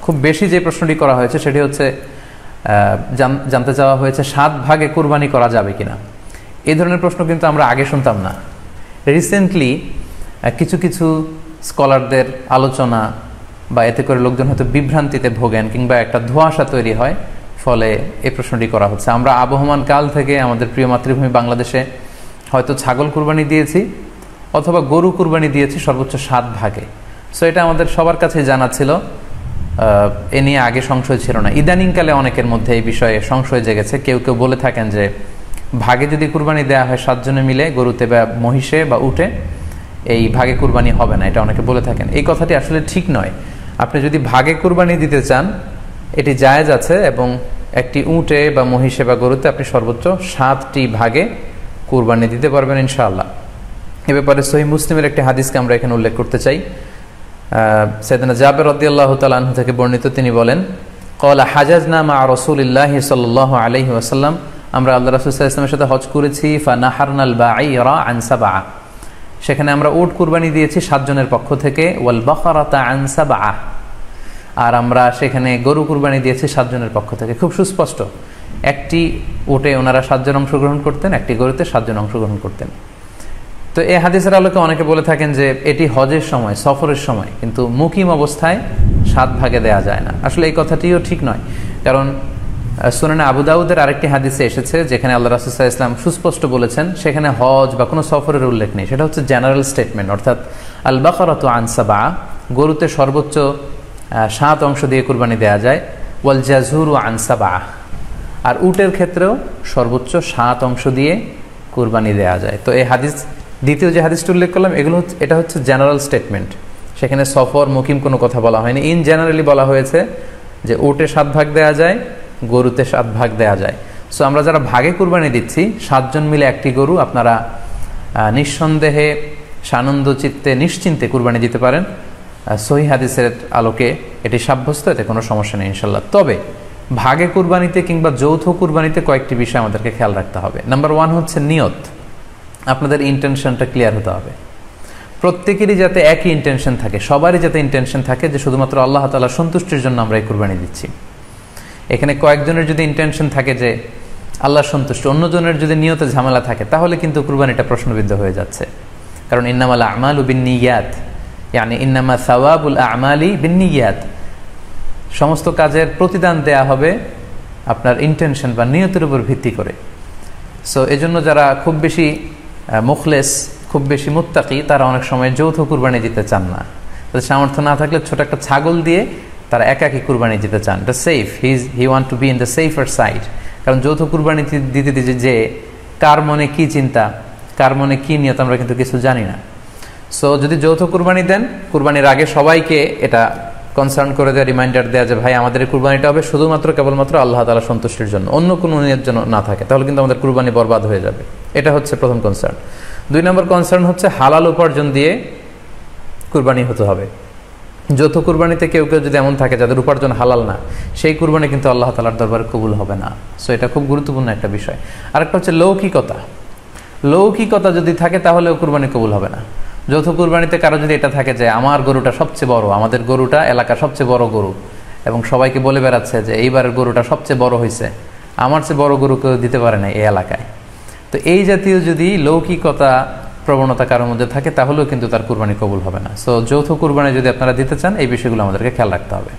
খুব বেশি যে প্রশ্নটি করা হয়েছে সেটি হচ্ছে জানতে চাওয়া হয়েছে 7 ভাগে কুরবানি করা যাবে কিনা। এই ধরনের প্রশ্ন কিন্তু আমরা আগে শুনতাম না। রিসেন্টলি কিছু কিছু স্কলারদের আলোচনা বা এতে করে লোকজন হয়তো বিভ্রান্তিতে ভোগেন কিংবা একটা ধোঁয়াশা তৈরি হয়, ফলে এই প্রশ্নটি করা হচ্ছে। আমরা আবহমান কাল থেকে আমাদের প্রিয় মাতৃভূমি বাংলাদেশে হয়তো ছাগল কুরবানি দিয়েছি অথবা গরু কুরবানি দিয়েছি সর্বোচ্চ 7 ভাগে। সো এটা আমাদের সবার কাছে জানা ছিল, এ নিয়ে আগে সংশয় ছিল না। ইদানিংকালে অনেকের মধ্যে এই বিষয়ে সংশয় জেগেছে। কেউ কেউ বলে থাকেন যে ভাগে যদি কুরবানি দেওয়া হয় 7 জনে মিলে গরুতে বা মহিষে বা উটে, এই ভাগে কুরবানি হবে না, এটা অনেকে বলে থাকেন। এই কথাটি আসলে ঠিক নয়। আপনি যদি ভাগে কুরবানি দিতে চান এটি জায়েজ আছে, এবং একটি উটে বা মহিষে বা গরুতে আপনি সর্বোচ্চ 7টি ভাগে কুরবানি দিতে পারবেন ইনশাআল্লাহ। এ ব্যাপারে সহিহ মুসলিমের একটি হাদিসকে আমরা এখানে উল্লেখ করতে চাই। সাইয়েদনা জাবের রাদিয়াল্লাহু তাআলা আনহু থেকে বর্ণিত, তিনি বলেন, ক্বালা হাজাজনা মা রাসূলিল্লাহি সাল্লাল্লাহু আলাইহি ওয়াসাল্লাম, আমরা আল্লাহ রাসূল সাল্লাল্লাহু আলাইহি ওয়াসাল্লামের সাথে হজ করেছি। ফানাহারনাল বাঈরা আন সাবআ, সেখানে আমরা উট কুরবানি দিয়েছি 7 জনের পক্ষ থেকে। ওয়াল বাকারাতা আন সাবআ, আর আমরা সেখানে গরু কুরবানি দিয়েছি 7 জনের পক্ষ থেকে। খুব সুস্পষ্ট, একটি উটে ওনারা 7 জন অংশগ্রহণ করতেন, একটি গরুতে 7 জন অংশগ্রহণ করতেন। তো এই হাদিসের আলোকে অনেকে বলে থাকেন যে এটি হজের সময়, সফরের সময়, কিন্তু মুকিম অবস্থায় 7 ভাগে দেয়া যায় না। আসলে এই কথাটিও ঠিক নয়, কারণ সুনানে আবু দাউদের আরেকটি হাদিসে এসেছে যেখানে আল্লাহ রাসূল সাল্লাল্লাহু আলাইহি ওয়াসাল্লাম সুস্পষ্ট বলেছেন, সেখানে হজ বা কোনো সফরের উল্লেখ নেই। সেটা হচ্ছে জেনারেল স্টেটমেন্ট, অর্থাৎ আল বাকারাতু আন সাবআ, গরুতে সর্বোচ্চ 7 অংশ দিয়ে কুরবানি দেয়া যায়। ওয়াল জাযুরু আন সাবআ, আর উটের ক্ষেত্রেও সর্বোচ্চ 7 অংশ দিয়ে কুরবানি দেয়া যায়। তো এই হাদিস, দ্বিতীয় যে হাদিসটি উল্লেখ করলাম, এটা হচ্ছে জেনারেল স্টেটমেন্ট। সেখানে সফর মুকিম কোনো কথা বলা হয়নি। ইন জেনারেলি বলা হয়েছে যে উটে 7 ভাগ দেয়া যায়, গরুতে 7 ভাগ দেয়া যায়। সো আমরা যারা ভাগে কুরবানি দিচ্ছি 7 জন মিলে একটি গরু, আপনারা নিঃসন্দেহে সানন্দ চিত্তে নিশ্চিন্তে কুরবানি দিতে পারেন। সহিহ হাদিসের আলোকে এটি সাব্যস্ত, এতে কোনো সমস্যা নেই ইনশাল্লাহ। তবে ভাগে কুরবানিতে কিংবা যৌথ কুরবানিতে কয়েকটি বিষয় আমাদেরকে খেয়াল রাখতে হবে। নাম্বার 1 হচ্ছে নিয়ত। আপনাদের ইন্টেনশনটা ক্লিয়ার হতে হবে। প্রত্যেকেরই যাতে একই ইন্টেনশন থাকে, সবারই যাতে ইন্টেনশন থাকে যে শুধুমাত্র আল্লাহ তাআলার সন্তুষ্টির জন্য আমরা এই কুরবানি দিচ্ছি। এখানে কয়েকজনের যদি ইন্টেনশন থাকে যে আল্লাহর সন্তুষ্টি, অন্যজনের যদি নিয়তে ঝামেলা থাকে, তাহলে কিন্তু কুরবানিটা প্রশ্নবিদ্ধ হয়ে যাচ্ছে। কারণ ইন্নামাল আমালু বিন্নিয়াত, ইয়ানি ইন্নামা সাওয়াবুল আমালি বিন্নিয়াত, সমস্ত কাজের প্রতিদান দেয়া হবে আপনার ইন্টেনশন বা নিয়তের উপর ভিত্তি করে। সো এজন্য যারা খুব বেশি মুখলেস, খুব বেশি মুত্তাকি, তারা অনেক সময় যৌথ কুরবানি দিতে চান না। তাদের সামর্থ্য না থাকলে ছোট একটা ছাগল দিয়ে তারা একাকি কুরবানি দিতে চান। এটা safe, he want to be in the safer side. কারণ যৌথ কুরবানি দিতে দিতে যে কার মনে কি চিন্তা, কার মনে কি নিয়ত, আমরা কিন্তু কিছু জানি না। সো যদি যৌথ কুরবানি দেন, কুরবানির আগে সবাইকে এটা কনসার্ন করে দেওয়া, রিমাইন্ডার দেওয়া যে ভাই আমাদের এই কুরবানিটা হবে শুধুমাত্র কেবলমাত্র আল্লাহ তাআলা সন্তুষ্টির জন্য, অন্য কোনো নিয়ত যেন না থাকে, তাহলে কিন্তু আমাদের কুরবানি বরবাদ হয়ে যাবে। এটা হচ্ছে প্রথম কনসার্ন। 2 নম্বর কনসার্ন হচ্ছে হালাল উপার্জন দিয়ে কুরবানি হতে হবে। যৌথ কুরবানিতে কেউ কেউ যদি এমন থাকে যাদের উপার্জন হালাল না, সেই কুরবানি কিন্তু আল্লাহ তাআলার দরবারে কবুল হবে না। সো এটা খুব গুরুত্বপূর্ণ একটা বিষয়। আরেকটা হচ্ছে লৌকিকতা। লৌকিকতা যদি থাকে তাহলেও কুরবানি কবুল হবে না। যৌথ কুরবানিতে কারো যদি এটা থাকে যে আমার গরুটা সবচেয়ে বড়, আমাদের গরুটা এলাকার সবচেয়ে বড় গরু, এবং সবাইকে বলে বেড়াচ্ছে যে এইবারের গরুটা সবচেয়ে বড় হয়েছে, আমার চেয়ে বড় গরু কেউ দিতে পারে না এই এলাকায়। তো এই জাতীয় যদি লৌকিকতা প্রবণতা কারোর মধ্যে থাকে, তাহলেও কিন্তু তার কুরবানি কবুল হবে না। সো যৌথ কুরবানি যদি আপনারা দিতে চান, এই বিষয়গুলো আমাদেরকে খেয়াল রাখতে হবে।